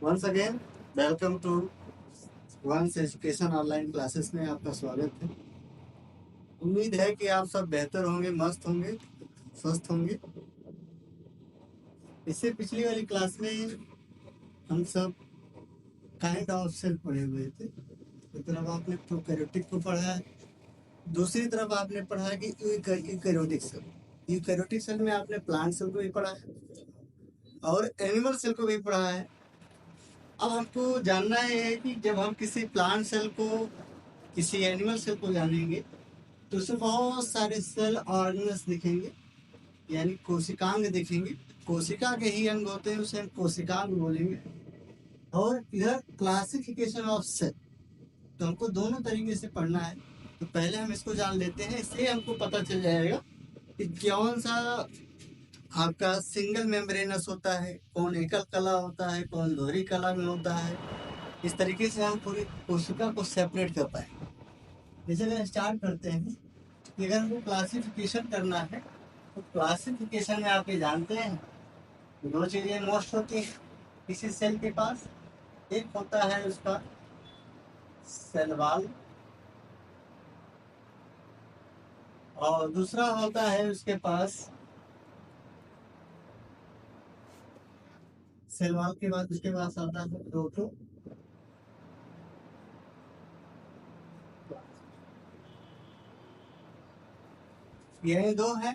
Once again welcome to once education online classes में आपका स्वागत है। उम्मीद है कि आप सब बेहतर होंगे, मस्त होंगे, स्वस्थ होंगे। इससे पिछली वाली क्लास में हम सब काइंड ऑफ सेल पढ़े हुए थे। एक तरफ आपने प्रोकैरियोटिक को पढ़ा है, दूसरी तरफ आपने पढ़ा है कि यूकैरियोटिक सेल। यूकैरियोटिक सेल में आपने प्लांट सेल को भी पढ़ा है और एनिमल सेल को भी पढ़ा है। अब हमको जानना है कि जब हम किसी प्लांट सेल को, किसी एनिमल सेल को जानेंगे तो उसमें बहुत सारे सेल ऑर्गेनल्स दिखेंगे, यानी कोशिकांग दिखेंगे। कोशिका के ही अंग होते हैं, उसे हम कोशिकांग बोलेंगे। और इधर क्लासिफिकेशन ऑफ सेल, तो हमको दोनों तरीके से पढ़ना है। तो पहले हम इसको जान लेते हैं, इससे हमको पता चल जाएगा कि कौन सा आपका सिंगल मेम्ब्रेनस होता है, कौन एकल कला होता है, कौन दोहरी कला में होता है। इस तरीके से हम पूरी कोशिका को सेपरेट कर पाएंगे। जैसे अगर स्टार्ट करते हैं कि अगर हमको क्लासिफिकेशन करना है तो क्लासिफिकेशन में आप ये जानते हैं दो चीज़ें मोस्ट होती हैं किसी सेल के पास। एक होता है उसका सेल वॉल और दूसरा होता है उसके पास, सेल वॉल के बाद उसके पास आता है प्रोटो। ये दो है।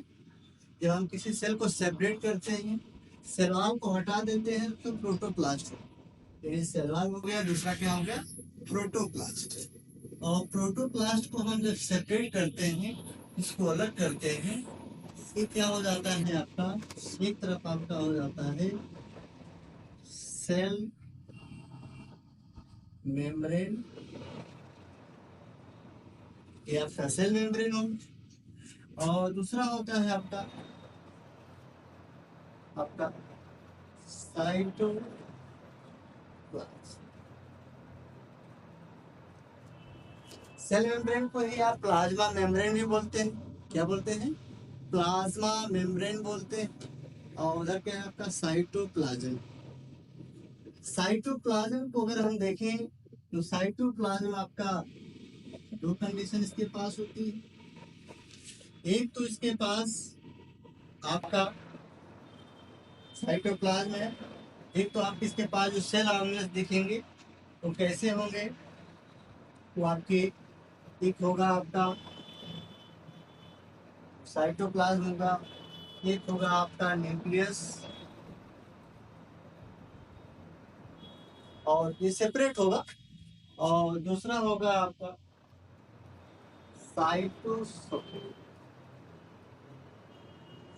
जब हम किसी सेल को सेपरेट करते हैं, सेल वॉल को हटा देते हैं तो प्रोटोप्लास्ट हो। ये सेल वॉल हो गया, दूसरा क्या हो गया, प्रोटोप्लास्ट। और प्रोटोप्लास्ट को हम जब सेपरेट करते हैं, इसको अलग करते हैं, ये क्या हो जाता है आपका, एक तरफ आपका हो जाता है सेल मेम्ब्रेन, ये आपका सेल मेम्ब्रेन हो। और दूसरा होता है आपका आपका साइटोप्लाज्म। सेल मेम्ब्रेन को ही आप प्लाज्मा मेम्ब्रेन भी बोलते हैं। क्या बोलते हैं? प्लाज्मा मेम्ब्रेन बोलते हैं। और उधर क्या है आपका साइटोप्लाज्म। साइटोप्लाज्म को अगर हम देखें तो साइटोप्लाज्म आपका दो कंडीशन इसके पास होती है। एक तो इसके पास आपका साइटोप्लाज्म है, एक तो आपके इसके पास जो सेल ऑर्गेनल्स दिखेंगे वो कैसे होंगे, वो आपके एक होगा आपका साइटोप्लाज्म होगा, एक होगा आपका न्यूक्लियस, और ये सेपरेट होगा। और दूसरा होगा आपका साइटोसोल।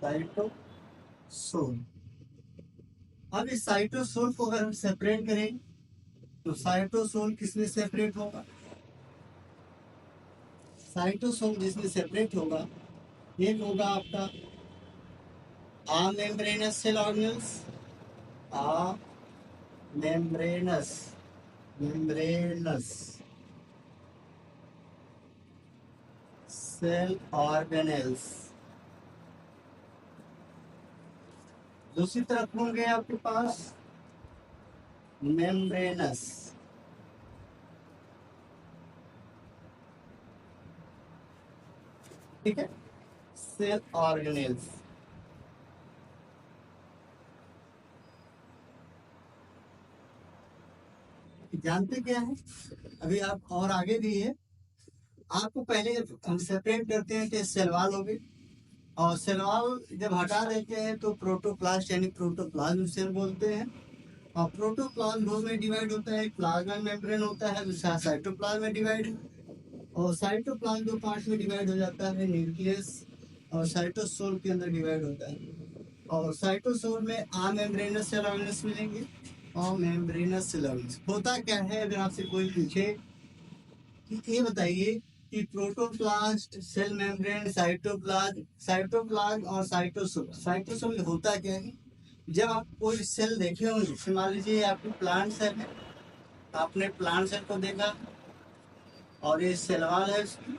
साइटोसोल। अब इस साइटोसोल को अगर हम सेपरेट करें तो साइटोसोल किसमें सेपरेट होगा, साइटोसोल जिसमें सेपरेट होगा एक होगा आपका amembranous cell organelles, amembranous membranous cell organelles. दूसरी तरफ होंगे आपके पास मेम्ब्रेनस, ठीक है, सेल ऑर्गेनल्स। जानते क्या है, अभी आप और आगे भी है। आपको पहले जब हम सेपरेट करते हैं तो सेल वॉल हो गई, और सेल वॉल जब हटा देते हैं तो प्रोटोप्लास्ट यानी प्रोटोप्लाज्म सेल बोलते हैं। और प्रोटोप्लाज्म दो में डिवाइड होता है, एक प्लाज्मा मेम्ब्रेन होता है, दूसरा साइटोप्लाज्म में डिवाइड है। और साइटोप्लाज्म दो पार्ट में डिवाइड हो जाता है, न्यूक्लियस और साइटोसोल के अंदर डिवाइड होता है। और साइटोसोल में अमेम्ब्रेनस सेल ऑर्गेनल्स मिलेंगे और मेम्ब्रेनस सेल ऑर्गेनल्स। होता क्या है, अगर आपसे कोई पूछे कि ये बताइए कि protoplast, cell membrane, cytoplasm, cytoplasm और साइटोसोल, साइटोसोल होता क्या है। जब आप कोई सेल देखे होंगे, जैसे मान लीजिए आपकी प्लांट सेल है, आपने प्लांट सेल को देखा और ये सेल वॉल है उसकी,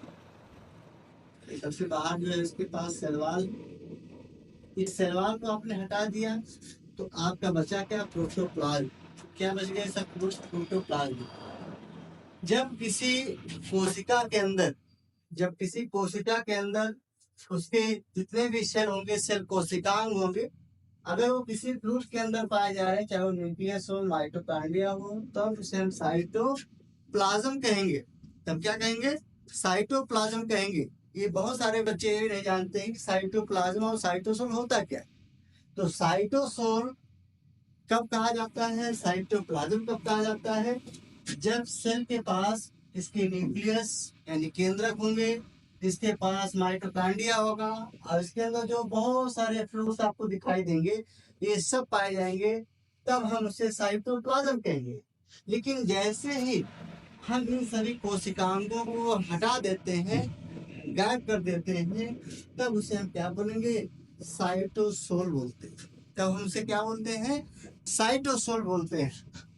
सबसे बाहर जो है उसके पास सेल वॉल, इस सेल वॉल को आपने हटा दिया तो आपका बचा क्या, प्रोटोप्लाज्म। क्या बच गया सब प्रोटोप्लाज्म। जब किसी कोशिका के अंदर जब किसी कोशिका के अंदर उसके जितने भी सेल होंगे, सेल कोशिकांग होंगे, अगर वो किसी फ्लूइड के अंदर पाए जा रहे हैं, चाहे वो न्यूक्लियस हो, माइटोकॉन्ड्रिया हो, तब उसे हम साइटोप्लाज्म कहेंगे। तब क्या कहेंगे? साइटोप्लाज्म कहेंगे। ये बहुत सारे बच्चे ये नहीं जानते हैं कि साइटोप्लाज्म और साइटोसोल होता क्या है। तो साइटोसोल कब कहा जाता है, साइटोप्लाज्म कब कहा जाता है? जब सेल के पास इसके न्यूक्लियस यानी केंद्रक होंगे, इसके पास माइटोकॉन्ड्रिया होगा, और इसके अंदर जो बहुत सारे फ्लूइड्स आपको दिखाई देंगे, ये सब पाए जाएंगे, तब हम उसे साइटोप्लाज्म कहेंगे। लेकिन जैसे ही हम इन सभी कोशिकांगों को हटा देते हैं, गायब कर देते हैं, तब उसे हम क्या बोलेंगे? साइटोसोल बोलते हैं। तब हम उसे क्या बोलते हैं? साइटोसोल बोलते हैं।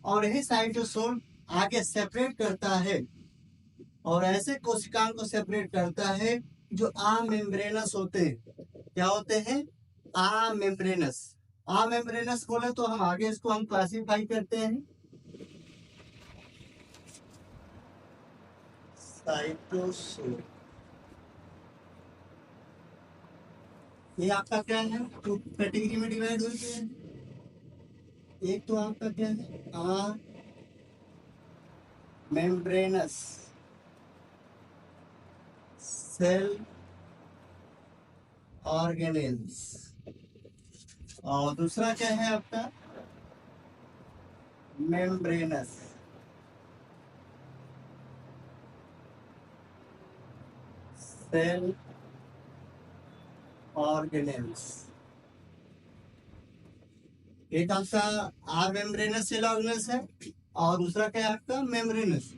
और यही साइटोसोल आगे सेपरेट करता है, और ऐसे कोशिकाओं को सेपरेट करता है जो अमेम्ब्रेनस होते हैं। क्या होते हैं? अमेम्ब्रेनस। अमेम्ब्रेनस बोले तो हम आगे इसको हम क्लासिफाई करते हैं साइटोसोल। ये आपका क्या है? तो कैटेगरी में डिवाइड हुई है। एक तो आपका क्या है? अमेम्ब्रेनस सेल ऑर्गेनेल्स, और दूसरा क्या है आपका? Membranous cell organelles. एक आपका आर मेम्ब्रेनस सेल ऑर्गेनेल्स है, और दूसरा क्या है आपका? Membranous.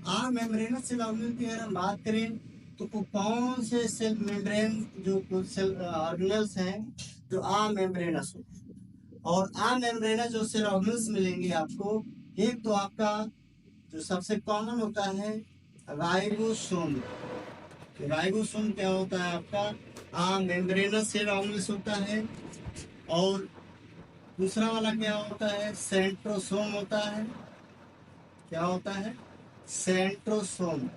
Are membranous cell organelles की अगर हम बात करें तो कौन से सेल मेम्ब्रेन जो सेल ऑर्गेनेल्स हैं जो आर मेम्ब्रेनस हो, और आर मेम्ब्रेनस जो सेल ऑर्गेनेल्स मिलेंगे आपको, एक तो आपका जो सबसे कॉमन होता है राइबोसोम। राइबोसोम क्या होता है आपका? मेम्ब्रेनस सेल ऑर्गेनेल्स होता है। और दूसरा वाला क्या होता है? सेंट्रोसोम होता है। क्या होता है? सेंट्रोसोम।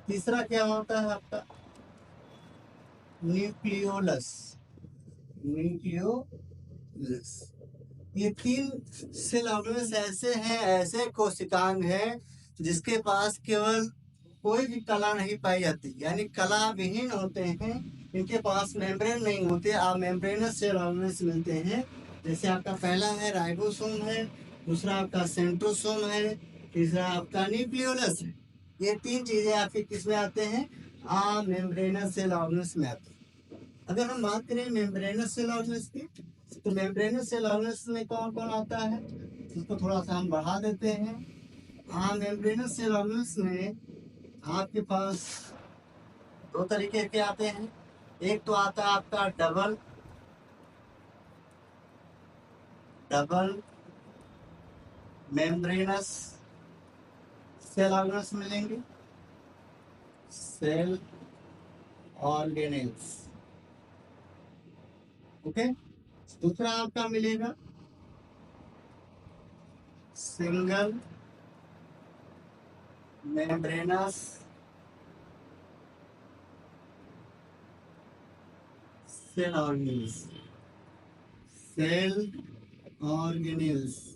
तीसरा क्या होता है आपका? न्यूक्लियोलस। न्यूक्लियोलस। ये तीन सेल ऑर्गेनेल्स ऐसे हैं, ऐसे कोशिकांग हैं जिसके पास केवल कोई भी कला नहीं पाई जाती, यानी कला विहीन होते हैं। इनके पास मेम्ब्रेन नहीं होते, आप मेम्ब्रेनस सेल ऑर्गेनेल्स मिलते हैं। जैसे आपका पहला है राइबोसोम है, दूसरा आपका सेंट्रोसोम है, तीसरा आपका न्यूक्लियोलस है। ये तीन चीजें आपके किस में आते हैं? मेम्ब्रेनस सेल ऑर्गेनेल्स में आते हैं। अगर हम बात करें मेम्ब्रेनस सेल ऑर्गेनेल्स की, तो मेम्ब्रेनस सेल ऑर्गेनेल्स में कौन कौन आता है, इसको थोड़ा सा हम बढ़ा देते हैं। मेम्ब्रेनस सेल ऑर्गेनेल्स में आपके पास दो तरीके के आते हैं। एक तो आता है आपका double double membranous cell organelles मिलेंगे, सेल ऑर्गेनेल्स। ओके। दूसरा आपका मिलेगा single membranous cell organelles. Cell organelles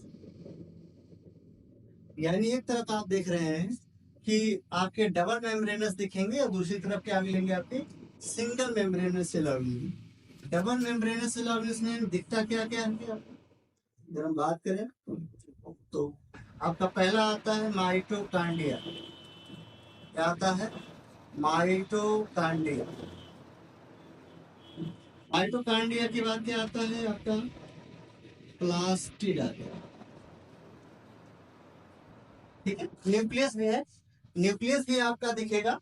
यानी एक तरफ आप देख रहे हैं कि आपके डबल मेम्ब्रेनस दिखेंगे, और दूसरी तरफ क्या मिलेंगे? आपके single membranous cell organelles. Double membranous cell organelles में दिखता क्या क्या है? अगर हम बात करें तो आपका पहला आता है माइटोकॉन्ड्रिया। क्या आता है? माइटोकॉन्ड्रिया। माइटोकॉन्ड्रिया के बाद क्या आता है आपका? प्लास्टिड आता है। ठीक है। न्यूक्लियस भी है, न्यूक्लियस भी आपका दिखेगा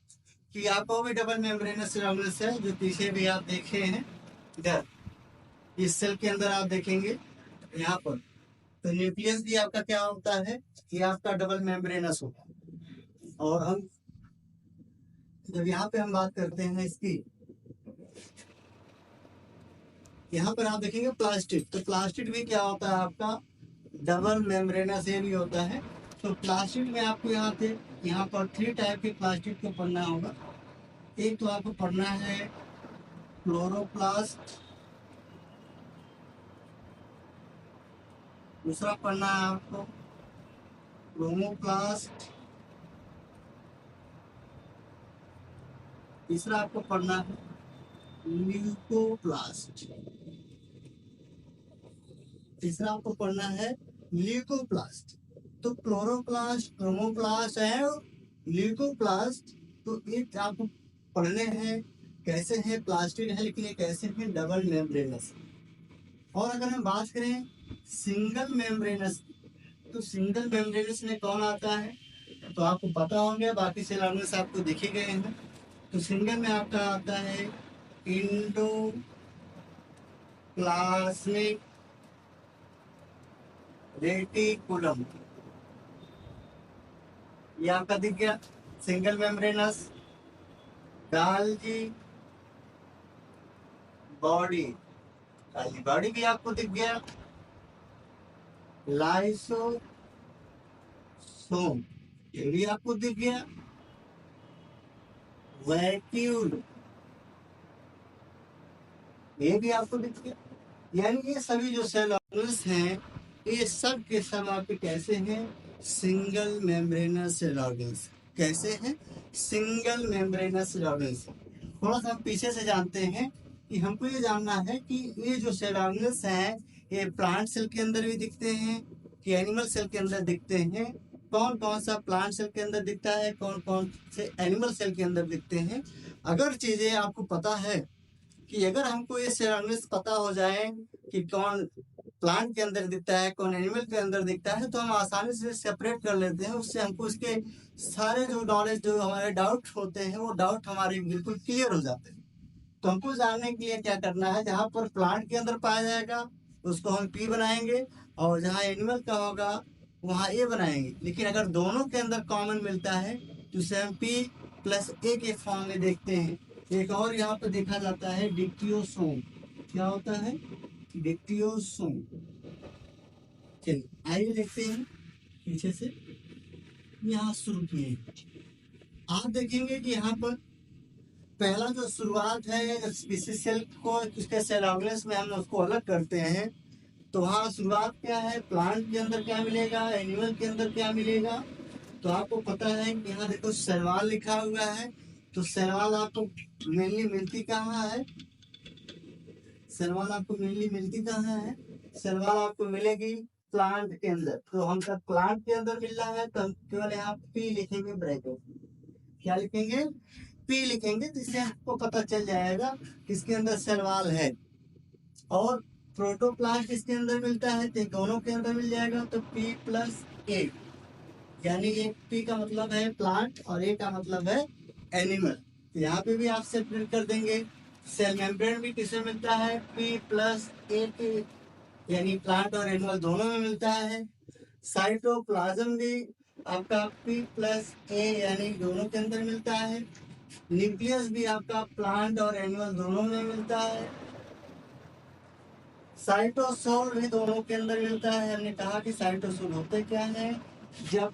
कि आपको भी डबल मेम्ब्रेनस सेल ऑर्गेनेल्स है, जो पीछे भी आप देखे हैं इधर इस सेल के अंदर आप देखेंगे यहाँ पर। तो न्यूक्लियस भी आपका क्या होता है कि आपका डबल मेम्ब्रेनस होगा। और हम जब यहाँ पे हम बात करते हैं इसकी, यहाँ पर आप देखेंगे प्लास्टिड। तो प्लास्टिड भी क्या होता है आपका? डबल मेम्ब्रेनस ये भी होता है। तो प्लास्टिक में आपको यहाँ पर 3 टाइप के प्लास्टिक को पढ़ना होगा। एक तो आपको पढ़ना है क्लोरोप्लास्ट, दूसरा पढ़ना है आपको क्रोमोप्लास्ट, तीसरा आपको पढ़ना है ल्यूकोप्लास्ट, तीसरा आपको पढ़ना है ल्यूकोप्लास्ट। तो क्लोरोप्लास्ट, क्रोमोप्लास्ट है ल्यूकोप्लास्ट। तो ये आपको पढ़ने हैं कैसे हैं, प्लास्टिक है लेकिन ये कैसे हैं, डबल मेम्ब्रेनस। और अगर हम बात करें सिंगल मेम्ब्रेनस, तो सिंगल मेम्ब्रेनस में कौन आता है तो आपको पता होंगे, बाकी से लर्नर्स आपको दिखे गए हैं। तो सिंगल में आपका आता है इंडोप्लाज्मिक रेटिकुलम, ये आपका दिख गया सिंगल मेम्ब्रेनस। गाल्गी बॉडी, गाल्गी बॉडी भी आपको दिख गया। लाइसोसोम ये भी आपको दिख गया। वैक्यूल ये भी आपको दिख गया। यानी ये सभी जो सेल ऑर्गेन्स हैं ये सब के सब आपके कैसे हैं, सिंगल मेम्ब्रेनस सेल ऑर्गेन्स। कैसे हैं, सिंगल मेम्ब्रेनस सेल ऑर्गेन्स। थोड़ा सा हम पीछे से जानते हैं कि हमको ये जानना है कि ये जो सेल ऑर्गेन्स हैं ये प्लांट सेल के अंदर भी दिखते हैं कि एनिमल सेल के अंदर दिखते हैं। कौन कौन सा प्लांट सेल के अंदर दिखता है, कौन कौन से एनिमल सेल के अंदर दिखते हैं। अगर चीजें आपको पता है कि अगर हमको ये सेल ऑर्गेन्स पता हो जाए कि कौन प्लांट के अंदर दिखता है, कौन एनिमल के अंदर दिखता है, तो हम आसानी से सेपरेट कर लेते हैं। उससे हमको उसके सारे जो नॉलेज, जो हमारे डाउट होते हैं, वो डाउट हमारे बिल्कुल क्लियर हो जाते हैं। तो हमको जानने के लिए क्या करना है, जहाँ पर प्लांट के अंदर पाया जाएगा उसको हम पी बनाएंगे, और जहाँ एनिमल का होगा वहाँ ए बनाएंगे। लेकिन अगर दोनों के अंदर कॉमन मिलता है तो उसे हम पी प्लस ए के फॉर्म में देखते हैं। एक और यहाँ पर देखा जाता है डिक्टियोसोम। क्या होता है, डिक्टियोसोम। चलिए आइए देखते हैं पीछे से, यहाँ शुरू किए। आप देखेंगे कि यहाँ पर पहला जो शुरुआत है स्पीसीज सेल को, उसके सेल ऑर्गेन्स में हम उसको अलग करते हैं। तो वहाँ शुरुआत क्या है, प्लांट के अंदर क्या मिलेगा, एनिमल के अंदर क्या मिलेगा। तो आपको पता है कि यहाँ देखो शैवाल लिखा हुआ है। तो शैवाल आपको मेनली मिलती कहाँ है, शैवाल आपको मेनली मिलती कहाँ है, शैवाल आपको मिलेगी प्लांट के अंदर। तो हम सब प्लांट के अंदर मिल रहा है तो हम केवल यहाँ पी लिखेंगे ब्रैकेट। क्या लिखेंगे, पी लिखेंगे, जिससे आपको पता चल जाएगा किसके अंदर शैवाल है। और प्रोटोप्लास्ट इसके अंदर मिलता है तो दोनों के अंदर मिल जाएगा, तो पी प्लस ए। यानी ये पी का मतलब है प्लांट और ए का मतलब है एनिमल। तो यहाँ पे भी आप सेपरेट कर देंगे। सेल मेम्ब्रेन भी किसमें मिलता है, पी प्लस ए के, यानी प्लांट और एनिमल दोनों में मिलता है। साइटोप्लाज्म भी आपका पी प्लस ए यानी दोनों के अंदर मिलता है। न्यूक्लियस भी आपका प्लांट और एनिमल दोनों में मिलता है। साइटोसोल भी दोनों के अंदर मिलता है। हमने कहा कि साइटोसोल होते क्या है, जब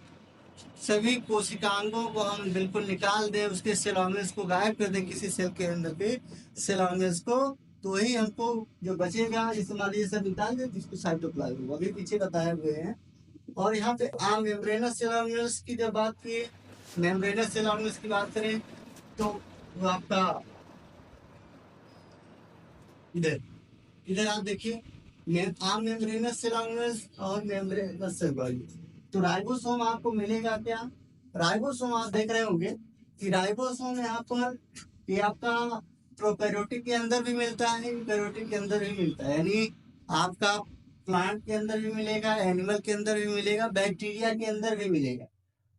सभी कोशिकांगों को हम बिल्कुल निकाल दें, उसके सेल ऑर्गेन्स को गायब कर दें किसी सेल के अंदर के सेल ऑर्गेन्स को, तो ही हमको जो बचेगा, जिसे मान लीजिए सब निकाल दें जिसको साइटोप्लाज्म अभी पीछे बताए हुए हैं। और यहाँ पे आम मेम्ब्रेनस सेल ऑर्गेन्स की जब बात की, मेम्ब्रेनस सेल ऑर्गेन्स की बात करें तो वो आपका इधर इधर आप देखिए आम मेम्ब्रेनस सेल ऑर्गेन्स और मेम्ब्रेनस सेल ऑर्गेन्स। तो राइबोसोम आपको मिलेगा क्या, राइबोसोम आप देख रहे होंगे कि राइबोसोम यहाँ पर ये आपका प्रोकैरियोटिक के अंदर भी मिलता है, यूकैरियोटिक के अंदर भी मिलता है। यानी आपका प्लांट के अंदर भी मिलेगा, एनिमल के अंदर भी मिलेगा, बैक्टीरिया के अंदर भी मिलेगा।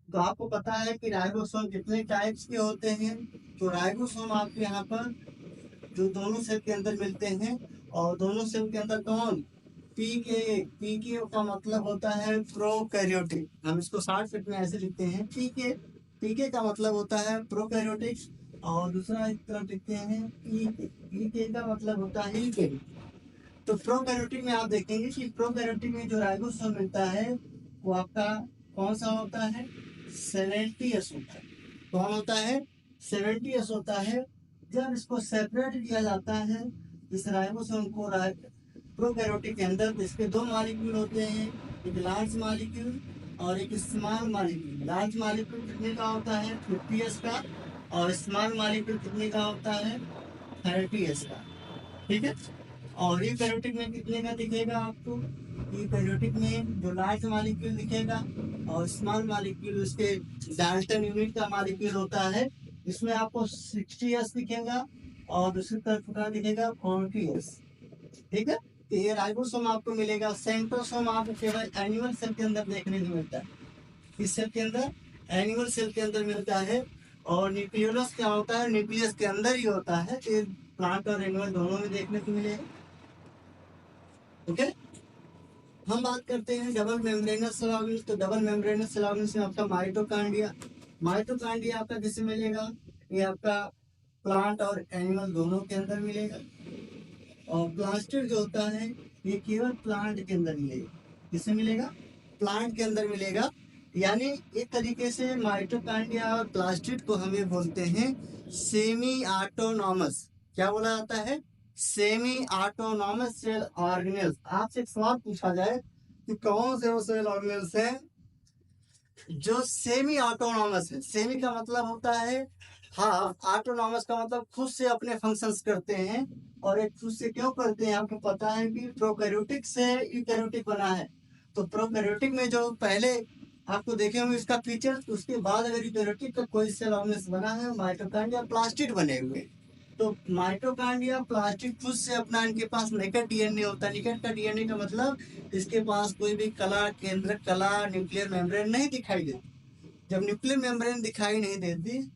तो आपको पता है कि राइबोसोम कितने टाइप्स के होते हैं। तो राइबोसोम आपके यहाँ पर जो दोनों सेल के अंदर मिलते हैं, और दोनों सेल के अंदर कौन, पीके का मतलब होता है प्रोकैरियोटिक। हम इसको शॉर्टकट में ऐसे लिखते हैं पीके का मतलब होता है प्रोकैरियोटिक। और दूसरा इस तरफ लिखते हैं पीके का मतलब होता है यूकैरियोटिक। तो प्रोकैरियोटिक में आप देखेंगे कि प्रोकैरियोटिक में जो राइबोसोम मिलता है वो आपका कौन सा होता है, 70S होता है। कौन होता है, 70S होता है। जब इसको सेपरेट किया जाता है इस राइबोसोम को प्रोकैरियोटिक के अंदर, तो इसके दो मॉलिक्यूल होते हैं, एक लार्ज मॉलिक्यूल और एक स्मॉल मॉलिक्यूल। लार्ज मॉलिक्यूल कितने का होता है, 50S का, और स्मॉल मॉलिक्यूल कितने का होता है, 30S का। ठीक है। और यूकैरियोटिक में कितने का दिखेगा आपको, यूकैरियोटिक में जो लार्ज मॉलिक्यूल दिखेगा और स्मॉल मॉलिक्यूल उसके डाल्टन यूनिट का मॉलिक्यूल होता है, इसमें आपको 60S दिखेगा और दूसरी तरफ का दिखेगा 40S। ठीक है। तो ये राइबोसोम आपको मिलेगा। सेंट्रोसोम आपको केवल एनिमल सेल के अंदर देखने को मिलता है। इस सेल के अंदर, एनिमल सेल के अंदर मिलता है। और न्यूक्लियोलस क्या होता है, न्यूक्लियस के अंदर ही होता है। तो प्लांट और एनिमल दोनों में देखने को मिलेगा। ओके। हम बात करते हैं डबल मेम्ब्रेनस सेल ऑर्गेनिल्स। तो डबल मेम्ब्रेनस सेल ऑर्गेनिल्स में आपका माइटोकांड्रिया। माइटोकांड्रिया आपका किससे मिलेगा, ये आपका प्लांट और एनिमल दोनों के अंदर मिलेगा। और प्लास्टिड जो होता है ये केवल प्लांट के अंदर मिलेगा। किससे मिलेगा, प्लांट के अंदर मिलेगा। यानी एक तरीके से माइटोकांड्रिया और प्लास्टिड को हमें बोलते हैं सेमी ऑटोनॉमस। क्या बोला जाता है, सेमी ऑटोनॉमस सेल ऑर्गेनेल्स। आपसे एक सवाल पूछा जाए कि कौन से वो सेल ऑर्गेनेल्स हैं जो सेमी ऑटोनॉमस है। सेमी का मतलब होता है हाँ, ऑटोनॉमस का मतलब खुद से अपने फंक्शंस करते हैं। और एक खुद से क्यों करते हैं, आपको पता है कि प्रोकैरियोटिक से यूकैरियोटिक बना है। तो प्रोकैरियोटिक में जो पहले आपको देखे होंगे इसका फीचर, उसके बाद अगर यूकैरियोटिक का कोई सेल ऑर्गेनेल्स बना है, माइटोकॉन्ड्रिया प्लास्टिड बने हुए। तो माइटोकॉन्ड्रिया प्लास्टिड खुद से अपना, इनके पास नेकेड डीएनए होता है। नेकेड का डीएनए का मतलब इसके पास कोई भी कला, केंद्रक कला, न्यूक्लियर मेम्ब्रेन नहीं दिखाई देती। जब न्यूक्लियर मेम्ब्रेन दिखाई नहीं देती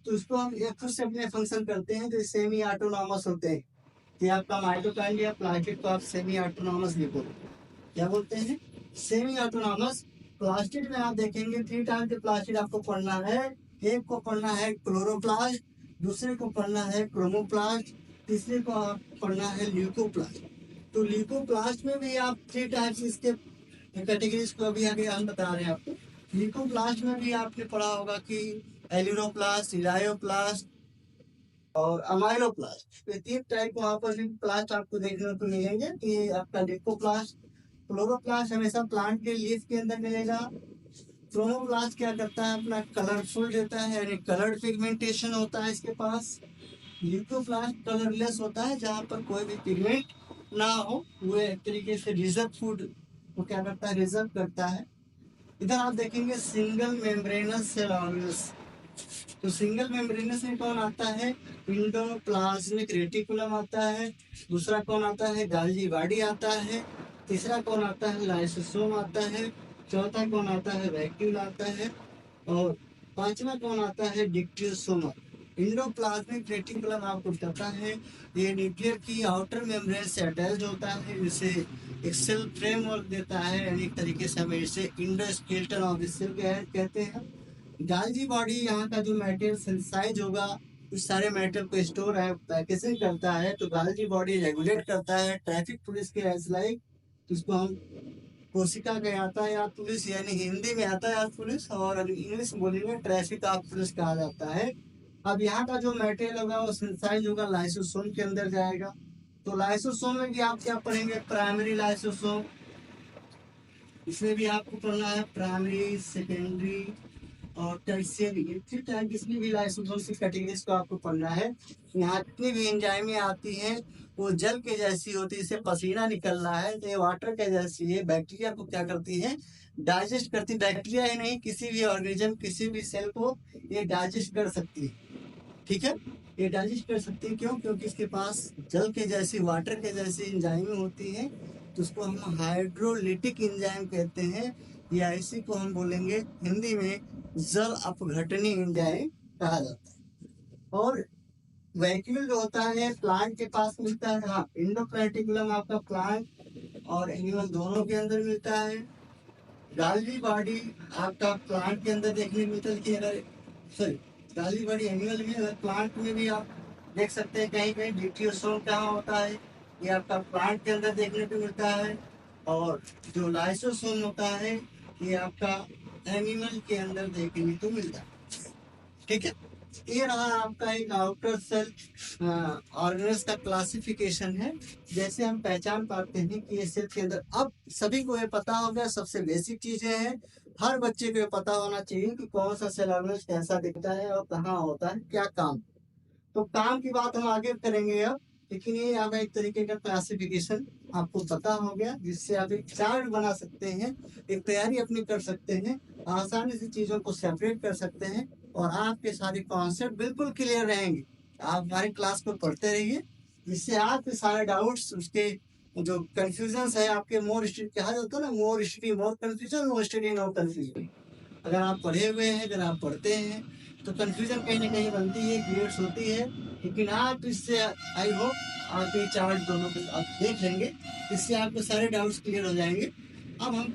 तो उसको हम एक खुद से अपने फंक्शन करते हैं, जो सेमी ऑटोनॉमस होते हैं। कि आपका माइटोकॉन्ड्रिया प्लास्टिड को आप सेमी ऑटोनॉमस भी बोलते हैं। क्या बोलते हैं, सेमी ऑटोनॉमस। प्लास्टिड में आप देखेंगे 3 टाइप के प्लास्टिड आपको पढ़ना है। एक को पढ़ना है क्लोरोप्लास्ट, दूसरे को पढ़ना है क्रोमोप्लास्ट, तीसरे को आप पढ़ना है ल्यूकोप्लास्ट। तो ल्यूकोप्लास्ट में भी आप 3 टाइप्स इसके कैटेगरीज को अभी आगे हम बता रहे हैं आपको। ल्यूकोप्लास्ट में भी आपने पढ़ा होगा कि एलिरोप्लास्ट, इलायोप्लास्ट और अमाइलोप्लास्ट। ये 3 टाइप को आपस में प्लास्ट आपको देखने को मिलेंगे। कि आपका ल्यूकोप्लास्ट, क्लोरोप्लास्ट हमेशा प्लांट के लीफ के अंदर मिलेगा। क्रोमोप्लास्ट क्या करता है, अपना कलरफुल देता है, यानी कलर्ड पिगमेंटेशन होता है इसके पास। ल्यूकोप्लास्ट कलरलेस होता है, जहाँ पर कोई भी पिगमेंट ना हो। वो एक तरीके से रिजर्व फूड को क्या करता है, रिजर्व करता है। इधर आप देखेंगे सिंगल मेम्ब्रेनस सेल ऑर्गेनेल्स। तो सिंगल मेम्ब्रेनस में कौन आता है, इंडोप्लाज्मिक रेटिकुलम आता है। दूसरा कौन आता है, गाल्जी बॉडी आता है। तीसरा कौन आता है, लाइसोसोम आता है। चौथा कौन आता है, वैक्यूल आता है। और पांचवा कौन आता है, डिक्टियोसोम। इंडोप्लाज्मिक रेटिकुलम आपको पता है ये न्यूक्लियर की आउटर मेम्ब्रेन से अटैच होता है, जिसे एक सेल फ्रेमवर्क देता है। यानी एक तरीके से हमें इसे इंडोस्केलेटन ऑफ द सेल कहते हैं। गाल्जी बॉडी यहाँ का जो मेटेरियल सिंथेसाइज होगा, उस सारे मेटेरियल को स्टोर है, पैकेजिंग करता है। तो गाल्जी बॉडी रेगुलेट करता है ट्रैफिक पुलिस के एज लाइक। तो इसको हम कोशिका का यातायात पुलिस, यानी हिंदी में यातायात पुलिस, और अगर इंग्लिश बोलेंगे ट्रैफिक ऑफ पुलिस कहा जाता है। अब यहाँ का जो मेटेरियल होगा वो सिंथेसाइज होगा, लाइसोसोम के अंदर जाएगा। तो लाइसोसोम में भी आप क्या पढ़ेंगे, प्राइमरी लाइसोसोम। इसमें भी आपको पढ़ना है प्राइमरी, सेकेंडरी और टर्शियरी। फिर टाइप इसमें भी लाइसोसोम की कैटेगरीज को आपको पढ़ना है। यहाँ जितनी भी एंजाइमें आती हैं वो जल के जैसी होती है। इसे पसीना निकल रहा है तो ये वाटर के जैसी है। बैक्टीरिया को क्या करती है, डाइजेस्ट करती। बैक्टीरिया ही नहीं, किसी भी ऑर्गेनिज्म, किसी भी सेल को ये डाइजेस्ट कर सकती है। ठीक है, ये डाइजेस्ट कर सकती है। क्यों, क्योंकि इसके पास जल के जैसी, वाटर के जैसी एंजाइमें होती हैं। तो उसको हम हाइड्रोलिटिक एंजाइम कहते हैं, या इसी को हम बोलेंगे हिंदी में जल अपघटनी एंजाइम कहा जाता है। और वैक्यूल जो होता है प्लांट के पास मिलता है। हाँ, इंडोप्लाटिकुलम आपका प्लांट और एनिमल दोनों के अंदर मिलता है। गाल्गी बॉडी आपका प्लांट के अंदर देखने को मिलता है। कि अगर सॉरी, गाल्गी बॉडी एनिमल में, अगर प्लांट में भी आप देख सकते हैं कहीं कहीं डिक्टियोसोम कहाँ होता है, ये आपका प्लांट के अंदर देखने को मिलता है, और जो लाइसोसोम होता है ये आपका एनिमल के अंदर देखने को मिलता है। ठीक है, ये रहा आपका एक आउटर सेल ऑर्गेन्स का क्लासिफिकेशन है, जैसे हम पहचान पाते हैं कि ये सेल के अंदर। अब सभी को ये पता होगा, सबसे बेसिक चीजें हैं, हर बच्चे को ये पता होना चाहिए कि कौन सा सेल ऑर्गेन्स कैसा दिखता है और कहाँ होता है, क्या काम। तो काम की बात हम आगे करेंगे अब, लेकिन ये आप एक तरीके का क्लासिफिकेशन आपको पता हो गया, जिससे आप एक चार्ट बना सकते हैं, एक तैयारी अपनी कर सकते हैं, आसानी से चीजों को सेपरेट कर सकते हैं, और आपके सारे कॉन्सेप्ट बिल्कुल क्लियर रहेंगे। आप हमारी क्लास को पढ़ते रहिए, जिससे आपके सारे डाउट्स, उसके जो कंफ्यूजन है आपके, मोर स्टडी कहा जाता है ना, more study more confusion, more study no confusion. अगर आप पढ़े हुए हैं, अगर आप पढ़ते हैं, तो कंफ्यूजन कहीं ना कहीं बनती है, क्रिएट्स होती है, लेकिन आप इससे आई होप आप ये चार्ट दोनों को आप देख लेंगे, इससे आपके सारे डाउट्स क्लियर हो जाएंगे। अब हम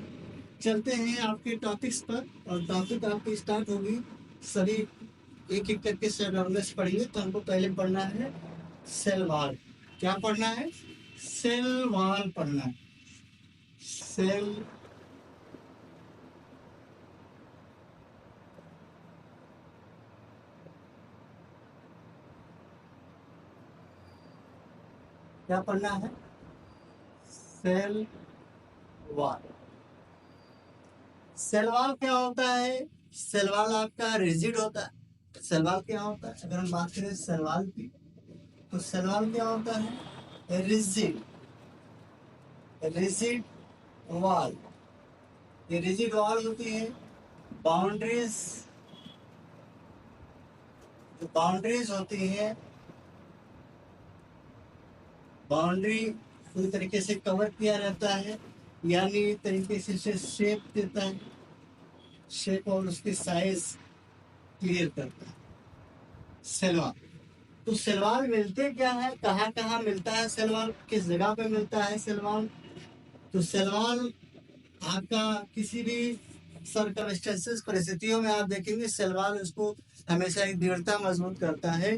चलते हैं आपके टॉपिक्स पर, और टॉपिक आपकी स्टार्ट होगी। सभी एक एक करके सेल ऑर्गेन्स पढ़िए। तो हमको पहले पढ़ना है सेल वॉल। क्या पढ़ना है? सेल वॉल पढ़ना है। सेल क्या पढ़ना है? Cell wall. सेल वॉल क्या होता है? सेल वॉल आपका रिजिड होता है। सेल वॉल क्या होता है? अगर हम बात करें सेल वॉल की, तो सेल वॉल क्या होता है? Rigid, rigid wall. ये रिजिड वॉल होती है। बाउंड्रीज, जो बाउंड्रीज होती है, बाउंड्री पूरी तरीके से कवर किया रहता है, यानी तरीके से इसे शेप देता है, शेप और उसकी साइज क्लियर करता है सेलवाल। तो सेलवाल मिलते क्या है, कहाँ कहाँ मिलता है सेलवाल, किस जगह पे मिलता है सेलवाल? तो सेलवाल आपका किसी भी सर्कमस्टेंसेस, परिस्थितियों में आप देखेंगे सेलवाल उसको हमेशा एक दृढ़ता मजबूत करता है।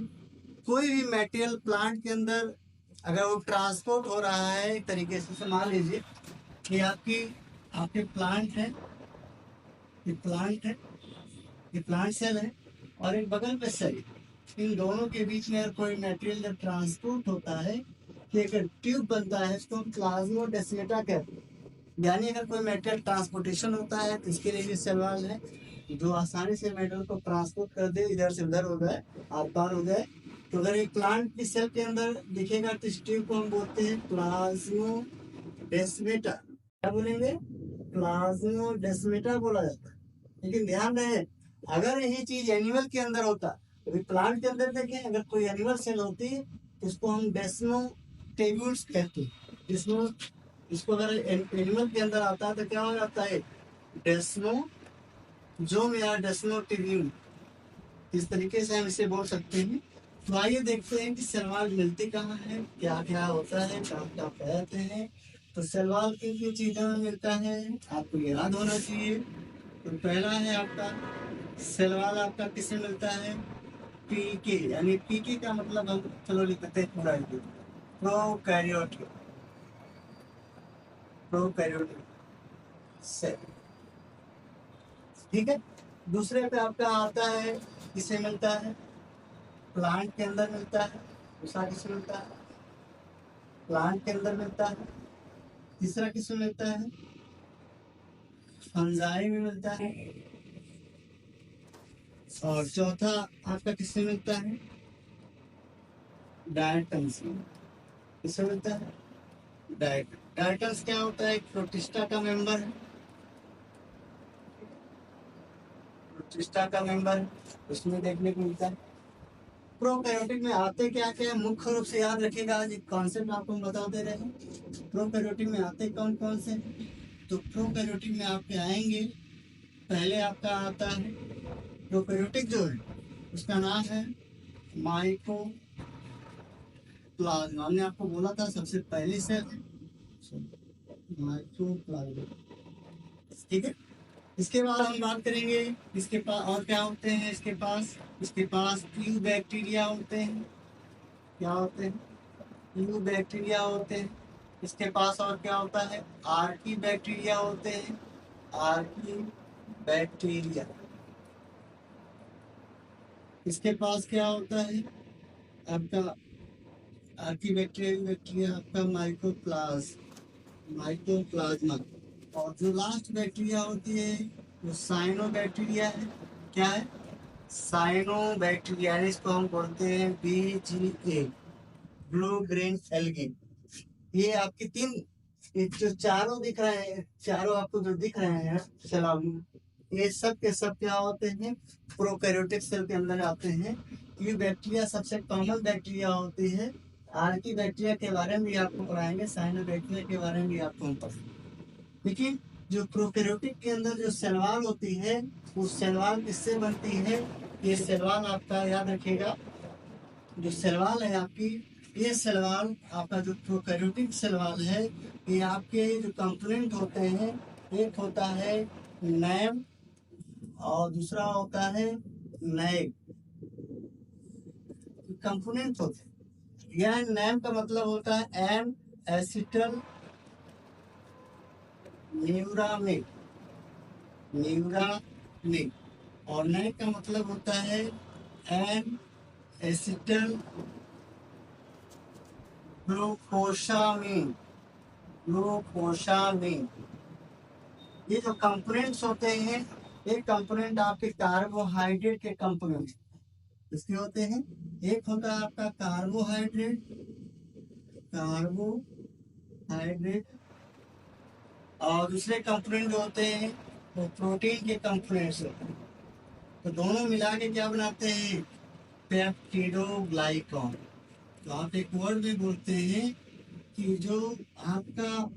कोई भी मटेरियल प्लांट के अंदर अगर वो ट्रांसपोर्ट हो रहा है एक तरीके से, मान लीजिए कि आपकी आपके प्लांट है, ये प्लांट है, ये प्लांट सेल है, और एक बगल पे सेल है। इन दोनों के बीच में अगर कोई मटेरियल जब ट्रांसपोर्ट होता है, तो एक ट्यूब बनता है, इसको हम प्लाज्मोडेस्माटा कहते हैं। यानी अगर कोई मेटल ट्रांसपोर्टेशन होता है, तो इसके लिए भी सवाल है, जो आसानी से मेटल को ट्रांसपोर्ट कर दे, इधर से उधर हो जाए, आर पार हो जाए। तो अगर एक प्लांट की सेल के अंदर दिखेगा, तो इस ट्यूब को हम बोलते हैं प्लाज्मोडेस्माटा। क्या बोलेंगे? प्लाज्मोडेस्माटा बोला जाता है। लेकिन ध्यान रहे, अगर यही चीज एनिमल के अंदर होता, तो प्लांट के अंदर देखें, अगर कोई एनिमल सेल होती है, तो उसको हम डेस्मोटेब्यूल्स कहते हैं। जिसमें इसको अगर एनिमल के अंदर आता है, तो क्या हो जाता है? डेस्मोजोम या डेस्मोटेब्यूल, इस तरीके से हम इसे बोल सकते हैं। तो आइए देखते हैं कि सलवार मिलती कहाँ है, क्या क्या होता है, कहाँ कहाँ कहते हैं। तो सलवार किन किन चीजों में मिलता है, आपको याद होना चाहिए। तो पहला है आपका सलवार, आपका किससे मिलता है? पीके, यानी पीके का मतलब हम चलो लिखते हैं पूरा, प्रोकैरियोटिक, प्रोकैरियोटिक सेल। ठीक है। दूसरे पे आपका आता है, किसे मिलता है? प्लांट के अंदर मिलता है। दूसरा किसे मिलता है? प्लांट के अंदर मिलता है। तीसरा किसे मिलता है? फंजाई में मिलता है। और चौथा आपका किससे मिलता है? डायटम्स में। किससे मिलता है? डायटम्स क्या होता है? प्रोटिस्टा का मेंबर है, प्रोटिस्टा का मेंबर है, उसमें देखने को मिलता है। प्रोकैरियोटिक में आते क्या क्या है, मुख्य रूप से याद रखिएगा, आज एक कॉन्सेप्ट आपको हम बता दे रहे हैं। प्रोकैरियोटिक में आते कौन कौन से? तो प्रोकैरियोटिक में आपके आएंगे, पहले आपका आता है प्रोकैरियोटिक जो है, उसका नाम है माइकोप्लाज्मा। हमने आपको बोला था सबसे पहली सेल है माइकोप्लाज्मा। ठीक है। इसके बाद हम बात करेंगे, इसके पास और क्या होते हैं, इसके पास ट्यू बैक्टीरिया होते हैं। क्या होते हैं? यू बैक्टीरिया होते हैं। इसके पास और क्या होता है, आर्की बैक्टीरिया होते हैं, आर्की बैक्टीरिया। इसके पास क्या होता है आपका, आर्की बैक्टीरिया, बैक्टीरिया आपका माइकोप्लाज्मा। और जो लास्ट बैक्टीरिया होती है वो साइनो बैक्टीरिया है। क्या है, साइनो बैक्टीरिया, इसको हम बोलते हैं BGA, ब्लू ग्रीन एल्गी। ये आपकी तीन, ये जो चारों दिख रहे हैं, चारों आपको जो दिख रहे हैं सलामी, ये सब के सब क्या होते हैं, प्रोकैरियोटिक सेल के अंदर आते हैं। ये बैक्टीरिया सबसे कॉमन बैक्टीरिया होती है। आर्की बैक्टीरिया के बारे में भी आपको पढ़ाएंगे, साइनो बैक्टीरिया के बारे में भी आपको हम पढ़ाएंगे। लेकिन जो प्रोकैरियोटिक के अंदर जो सेलवाल होती है, वो सेलवाल किससे बनती है, ये सेलवाल आपका याद रखिएगा, जो सेलवाल है आपकी, ये सेलवाल आपका जो प्रोकैरियोटिक सेलवाल है, ये आपके जो कंपोनेंट होते हैं, एक होता है नैम और दूसरा होता है नैग, कंपोनेंट होते हैं। यह नैम का मतलब होता है एन एसिटल न्यूरामिक, न्यूरामिक। और नैग का मतलब होता है एन एसिटल ग्लूकोसामिन, ग्लूकोसामिन। ये जो कंपोनेंट्स होते हैं, ये कंपोनेंट आपके कार्बोहाइड्रेट के कंपोनेंट इसके होते हैं। एक होता है आपका कार्बोहाइड्रेट, कार्बोहाइड्रेट, और दूसरे कंपोनेंट जो होते हैं वो प्रोटीन के कंपोनेंट्स होते हैं। तो दोनों मिला के क्या बनाते हैं, पेप्टिडोग्लाइकॉन। तो आप एक वर्ड में बोलते हैं कि जो आपका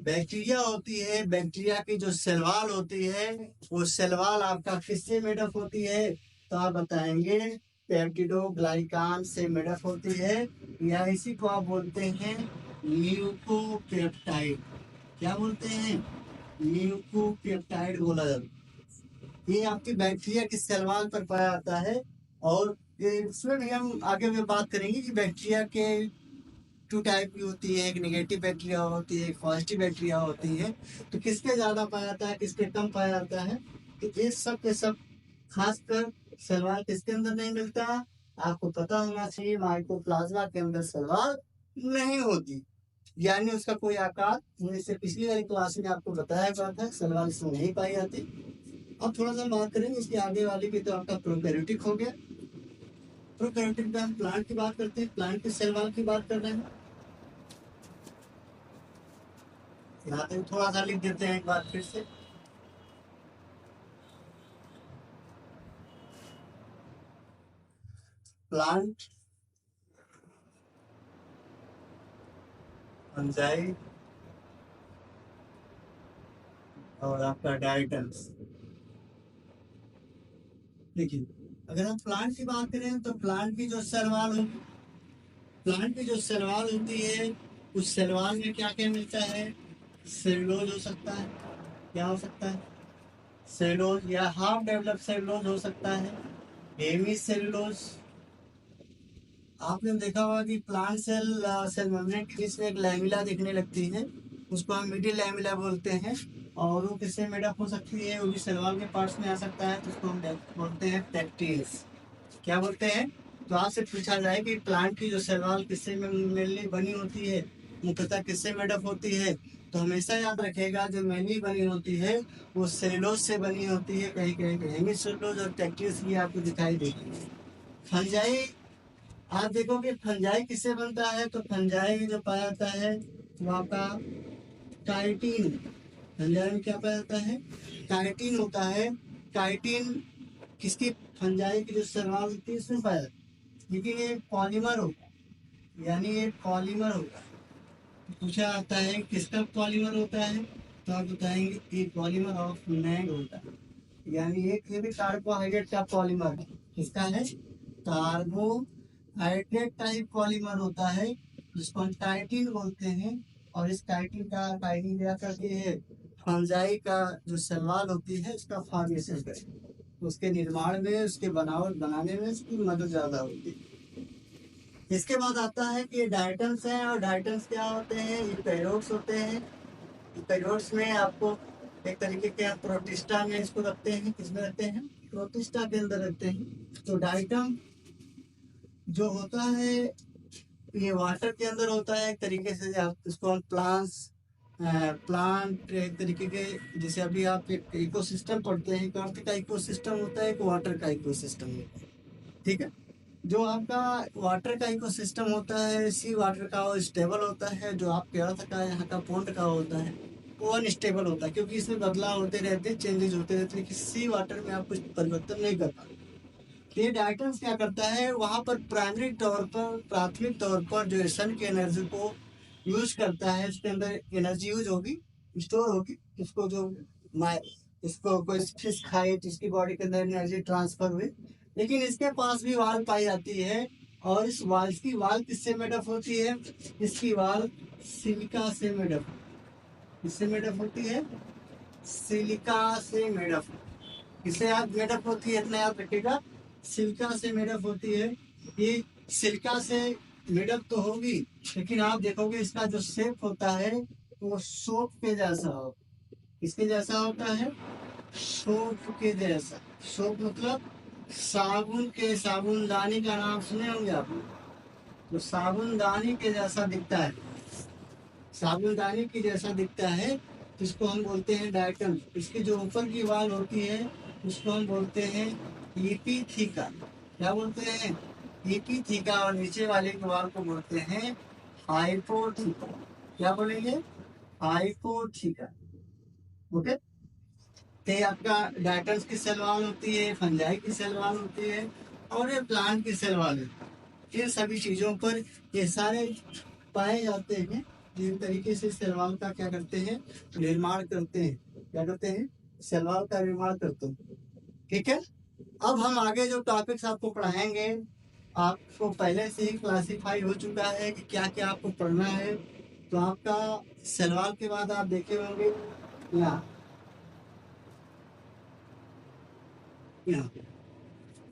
बैक्टीरिया होती है, बैक्टीरिया की जो सेलवाल होती है, वो सेलवाल आपका किससे मेडअप होती है, तो आप बताएंगे पेप्टिडोग्लाइकान से मेडअप होती है, या इसी को आप बोलते हैं ल्यूकोपेप्टाइड। क्या बोलते हैं, ल्यूकोपेप्टाइड बोला जाता है। ये आपकी बैक्टीरिया की सेलवाल पर पाया जाता है। और इसमें भी हम आगे में बात करेंगे कि बैक्टीरिया के टू टाइप की होती है, एक नेगेटिव बैक्टीरिया होती है, एक पॉजिटिव बैक्टीरिया होती है। तो किसके ज्यादा पाया जाता है, किसके कम पाया जाता है, तो ये सब के सब खासकर सलवार किसके अंदर नहीं मिलता, आपको पता होना चाहिए माइकोप्लाज्मा के अंदर सलवार नहीं होती, यानी उसका कोई आकार, जैसे पिछली वाली क्लास में आपको बताया गया था सलवार इसमें नहीं पाई जाती। अब थोड़ा सा बात करेंगे इसके आगे वाली की, तो आपका प्रोकैरियोटिक हो गया। प्रोकैरियोटिक में हम प्लांट की बात करते हैं, प्लांट की सेलवाल की बात कर रहे हैं। यहाँ पे थोड़ा सा लिख देते हैं एक बार फिर से। प्लांट, फंजाई और आपका डाइटम्स। देखिए, अगर हम प्लांट की बात करें तो प्लांट की जो सेलवाल होती, प्लांट की जो सेलवाल होती है, उस सेलवाल में क्या क्या मिलता है, सेलुलोज हो सकता है, क्या हो सकता है, सेलुलोज या हाफ डेवलप सेलुलोज हो सकता है, हेमी सेलुलोज। आपने देखा होगा कि प्लांट सेल सेल मेम्ब्रेन के बीच में एक लैमिला दिखने लगती है, उसको हम मिडिल लैमिला बोलते हैं। और वो किससे मेडअप हो सकती है, वो भी सेलवाल के पार्ट्स में आ सकता है, तो उसको हम बोलते हैं टेक्टिल्स। क्या बोलते हैं, तो आपसे पूछा जाए कि प्लांट की जो सेलवाल किससे मेनली बनी होती है, मुख्यतः किससे मेडअप होती है, तो हमेशा याद रखेगा जो मेनली बनी होती है वो सेलुलोज से बनी होती है, कहीं कहीं हेमी सेलुलोज और टेक्टिल्स भी आपको दिखाई देगी। फंजाई, आप देखोगे फंजाई किससे बनता है, तो फंजाई में जो पाया जाता है वो आपका काइटिन। फंजाई में क्या पाया जाता है, काइटिन होता है। काइटिन किसकी, फंजाई की जो शैवाल होती है उसमें पाया जाता है, लेकिन ये पॉलीमर होता है, यानी ये पॉलीमर होता है। पूछा जाता है किसका पॉलीमर होता है, तो आप बताएंगे ये पॉलीमर ऑफ नैग होता है, यानी एक ये भी कार्बोहाइड्रेट का पॉलीमर है। किसका है, कार्बोहाइड्रेट का ही पॉलीमर होता है, जिसको हम काइटिन बोलते हैं। और इस काइटिन का काइटिन क्या करती है, फंजाई का जो शैवाल होती है उसका फॉर्मेशन करे, उसके निर्माण में, उसके बनावट बनाने में उसकी मदद ज्यादा होती है। इसके बाद आता है कि डायटम्स हैं, और डायटम्स क्या होते हैं, यूकैरियोट्स होते हैं। यूकैरियोट्स में आपको एक तरीके के आप प्रोटिस्टा में इसको रखते हैं, किसमें रखते हैं, प्रोटिस्टा के अंदर रखते हैं। तो डायटम जो होता है ये वाटर के अंदर होता है एक तरीके से, आप इसको हम प्लांट एक तरीके के, जैसे अभी आप एक इकोसिस्टम पढ़ते हैं, एक अर्थ का इकोसिस्टम होता है, एक वाटर का इकोसिस्टम होता है, ठीक है। जो आपका वाटर का इकोसिस्टम होता है, सी वाटर का, वो स्टेबल होता है। जो आपके अर्थ का यहाँ का पॉन्ड का होता है वो अनस्टेबल होता है, क्योंकि इसमें बदलाव होते रहते हैं, चेंजेस होते रहते हैं, लेकिन सी वाटर में आप कुछ परिवर्तन नहीं कर पाते। ये डाइटन्स क्या करता है, वहाँ पर प्राथमिक तौर पर जो सन की एनर्जी को यूज करता है, इसके अंदर एनर्जी यूज होगी, स्टोर होगी। इसको जो माय इसको कोई फिश खाए तो इसकी बॉडी के अंदर एनर्जी ट्रांसफर हुई। लेकिन इसके पास भी वाल पाई जाती है, और इस वाल की वाल किससे मेडअप होती है, इसकी वाल सिलिका से मेडअप, किससे मेडअप होती है, सिलिका से मेडअप। किससे याद मेडअप होती है, इतना याद रखिएगा, सिलिका से मेडअप होती है। ये सिलिका से मेडअप तो होगी, लेकिन आप देखोगे इसका जो शेप होता है वो सोप के जैसा हो। किसके जैसा होता है, सोप के जैसा। सोप मतलब साबुन के, साबुनदानी का नाम सुने होंगे आप, तो साबुनदानी के जैसा दिखता है, साबुनदानी की जैसा दिखता है, तो इसको हम बोलते हैं डायटम। इसकी जो ऊपर की वाल होती है उसको हम बोलते हैं ईपीथीका। क्या बोलते हैं, ईपीथीका। और नीचे वाले की वाल को बोलते हैं हाइपोथीका। क्या बोलेंगे, हाइपोथीका। ओके। तो ये आपका डायटम्स की सेल वॉल होती है, फंजाई की सेल वॉल होती है, और ये प्लांट की सेल वॉल होती है। इन सभी चीजों पर ये सारे पाए जाते हैं, जिन तरीके से सेलवाल का क्या करते हैं, निर्माण करते हैं। क्या करते हैं, सेलवाल का निर्माण करते हैं, ठीक है। अब हम आगे जो टॉपिक्स आपको पढ़ाएंगे, आपको पहले से ही क्लासिफाई हो चुका है कि क्या क्या आपको पढ़ना है। तो आपका सेलवाल के बाद आप देखे होंगे यहाँ, यहाँ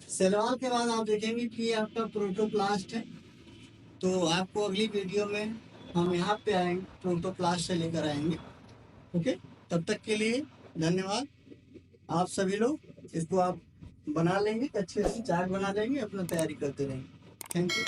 सेलवाल के बाद आप देखेंगे कि ये आपका प्रोटोप्लास्ट है। तो आपको अगली वीडियो में हम यहाँ पे आएंगे, प्रोटोप्लास्ट से लेकर आएंगे। ओके, तब तक के लिए धन्यवाद। आप सभी लोग इसको आप बना लेंगे, अच्छे से चार्ट बना लेंगे, अपना तैयारी करते रहेंगे। Thank you.